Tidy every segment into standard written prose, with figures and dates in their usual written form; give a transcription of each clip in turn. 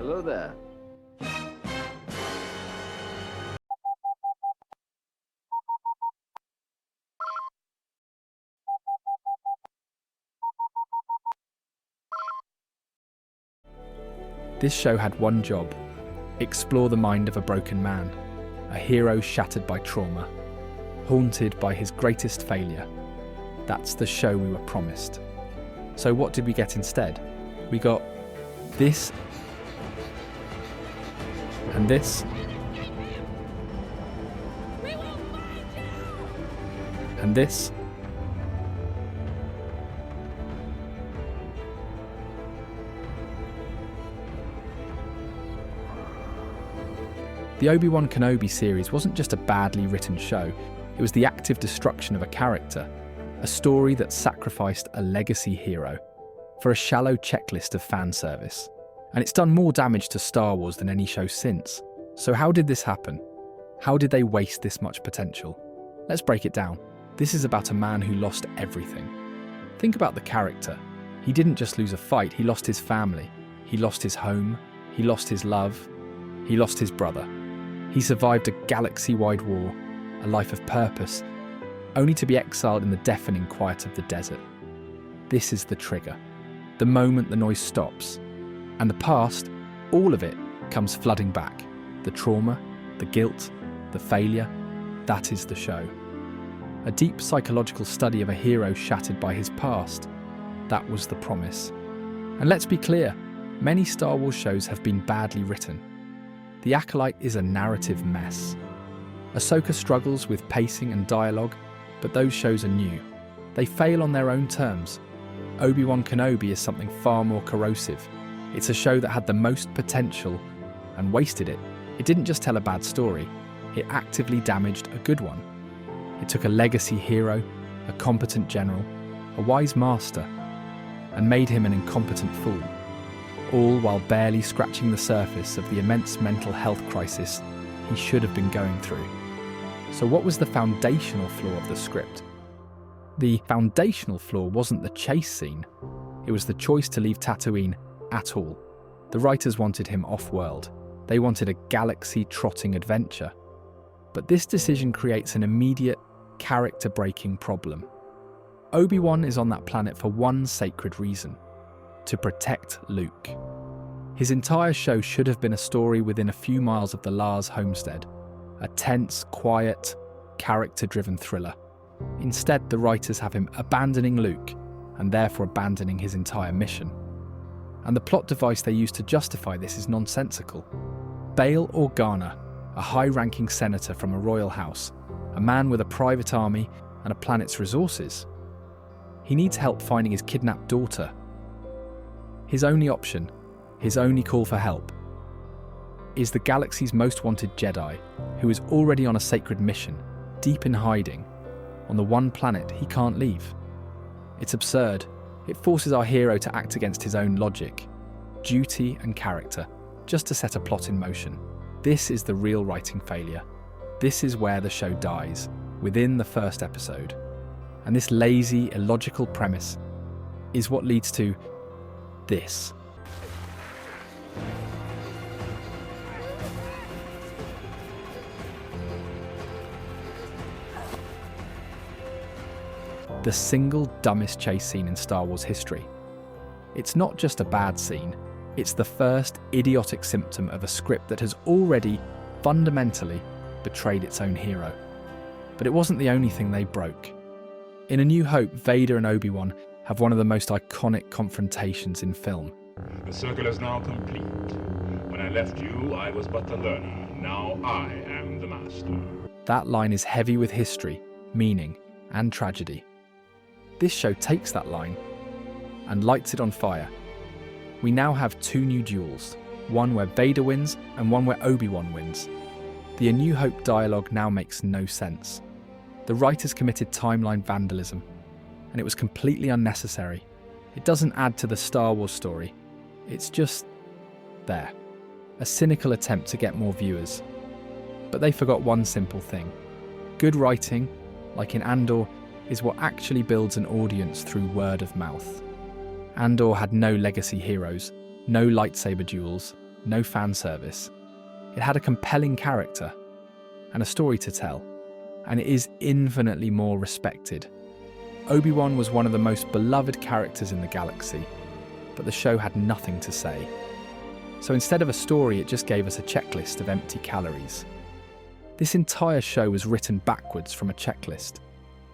Hello there. This show had one job: explore the mind of a broken man, a hero shattered by trauma, haunted by his greatest failure. That's the show we were promised. So what did we get instead? We got this, and this, and this. The Obi-Wan Kenobi series wasn't just a badly written show, it was the active destruction of a character, a story that sacrificed a legacy hero for a shallow checklist of fan service. And it's done more damage to Star Wars than any show since. So how did this happen? How did they waste this much potential? Let's break it down. This is about a man who lost everything. Think about the character. He didn't just lose a fight, he lost his family. He lost his home. He lost his love. He lost his brother. He survived a galaxy-wide war, a life of purpose, only to be exiled in the deafening quiet of the desert. This is the trigger, the moment the noise stops. And the past, all of it, comes flooding back. The trauma, the guilt, the failure, that is the show. A deep psychological study of a hero shattered by his past. That was the promise. And let's be clear, many Star Wars shows have been badly written. The Acolyte is a narrative mess. Ahsoka struggles with pacing and dialogue, but those shows are new. They fail on their own terms. Obi-Wan Kenobi is something far more corrosive. It's a show that had the most potential and wasted it. It didn't just tell a bad story, it actively damaged a good one. It took a legacy hero, a competent general, a wise master, and made him an incompetent fool. All while barely scratching the surface of the immense mental health crisis he should have been going through. So what was the foundational flaw of the script? The foundational flaw wasn't the chase scene, it was the choice to leave Tatooine at all. The writers wanted him off-world. They wanted a galaxy-trotting adventure. But this decision creates an immediate, character-breaking problem. Obi-Wan is on that planet for one sacred reason: to protect Luke. His entire show should have been a story within a few miles of the Lars homestead, a tense, quiet, character-driven thriller. Instead, the writers have him abandoning Luke, and therefore abandoning his entire mission. And the plot device they use to justify this is nonsensical. Bail Organa, a high-ranking senator from a royal house, a man with a private army and a planet's resources. He needs help finding his kidnapped daughter. His only option, his only call for help, is the galaxy's most wanted Jedi, who is already on a sacred mission, deep in hiding, on the one planet he can't leave. It's absurd. It forces our hero to act against his own logic, duty and character, just to set a plot in motion. This is the real writing failure. This is where the show dies, within the first episode. And this lazy, illogical premise is what leads to this. The single dumbest chase scene in Star Wars history. It's not just a bad scene, it's the first idiotic symptom of a script that has already, fundamentally, betrayed its own hero. But it wasn't the only thing they broke. In A New Hope, Vader and Obi-Wan have one of the most iconic confrontations in film. The circle is now complete. When I left you, I was but the learner. Now I am the master. That line is heavy with history, meaning, and tragedy. This show takes that line and lights it on fire. We now have two new duels, one where Vader wins and one where Obi-Wan wins. The A New Hope dialogue now makes no sense. The writers committed timeline vandalism, and it was completely unnecessary. It doesn't add to the Star Wars story. It's just there. A cynical attempt to get more viewers. But they forgot one simple thing. Good writing, like in Andor, is what actually builds an audience through word of mouth. Andor had no legacy heroes, no lightsaber duels, no fan service. It had a compelling character and a story to tell, and it is infinitely more respected. Obi-Wan was one of the most beloved characters in the galaxy, but the show had nothing to say. So instead of a story, it just gave us a checklist of empty calories. This entire show was written backwards from a checklist,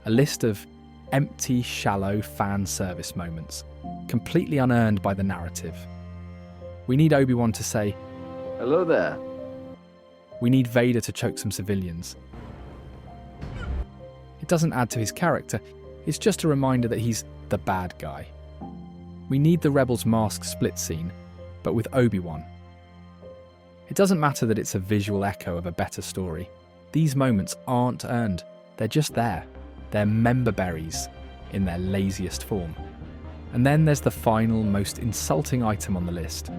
a list of empty, shallow fan service moments, completely unearned by the narrative. We need Obi-Wan to say, "Hello there." We need Vader to choke some civilians. It doesn't add to his character, it's just a reminder that he's the bad guy. We need the Rebels mask split scene, but with Obi-Wan. It doesn't matter that it's a visual echo of a better story. These moments aren't earned, they're just there. They're member berries in their laziest form. And then there's the final, most insulting item on the list,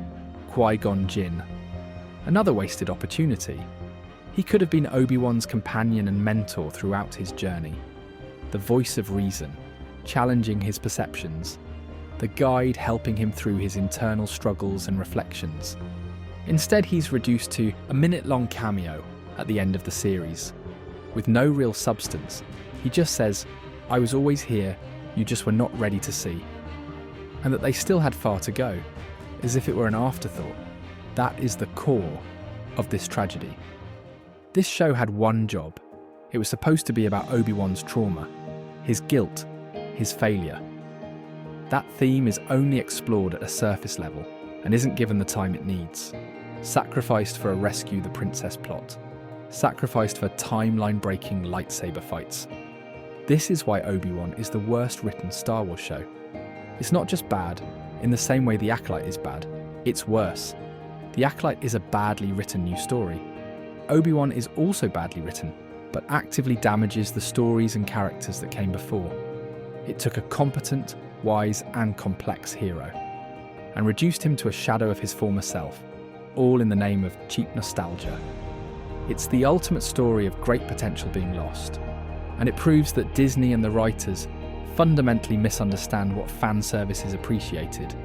Qui-Gon Jinn. Another wasted opportunity. He could have been Obi-Wan's companion and mentor throughout his journey. The voice of reason, challenging his perceptions. The guide helping him through his internal struggles and reflections. Instead, he's reduced to a minute-long cameo at the end of the series. With no real substance, he just says, "I was always here, you just were not ready to see." And that they still had far to go, as if it were an afterthought. That is the core of this tragedy. This show had one job. It was supposed to be about Obi-Wan's trauma, his guilt, his failure. That theme is only explored at a surface level and isn't given the time it needs. Sacrificed for a rescue the princess plot. Sacrificed for timeline-breaking lightsaber fights. This is why Obi-Wan is the worst written Star Wars show. It's not just bad, in the same way The Acolyte is bad. It's worse. The Acolyte is a badly written new story. Obi-Wan is also badly written, but actively damages the stories and characters that came before. It took a competent, wise and complex hero, and reduced him to a shadow of his former self, all in the name of cheap nostalgia. It's the ultimate story of great potential being lost, and it proves that Disney and the writers fundamentally misunderstand what fan service is appreciated,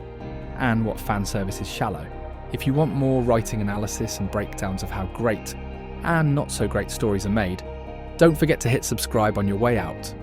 and what fan service is shallow. If you want more writing analysis and breakdowns of how great and not so great stories are made, don't forget to hit subscribe on your way out.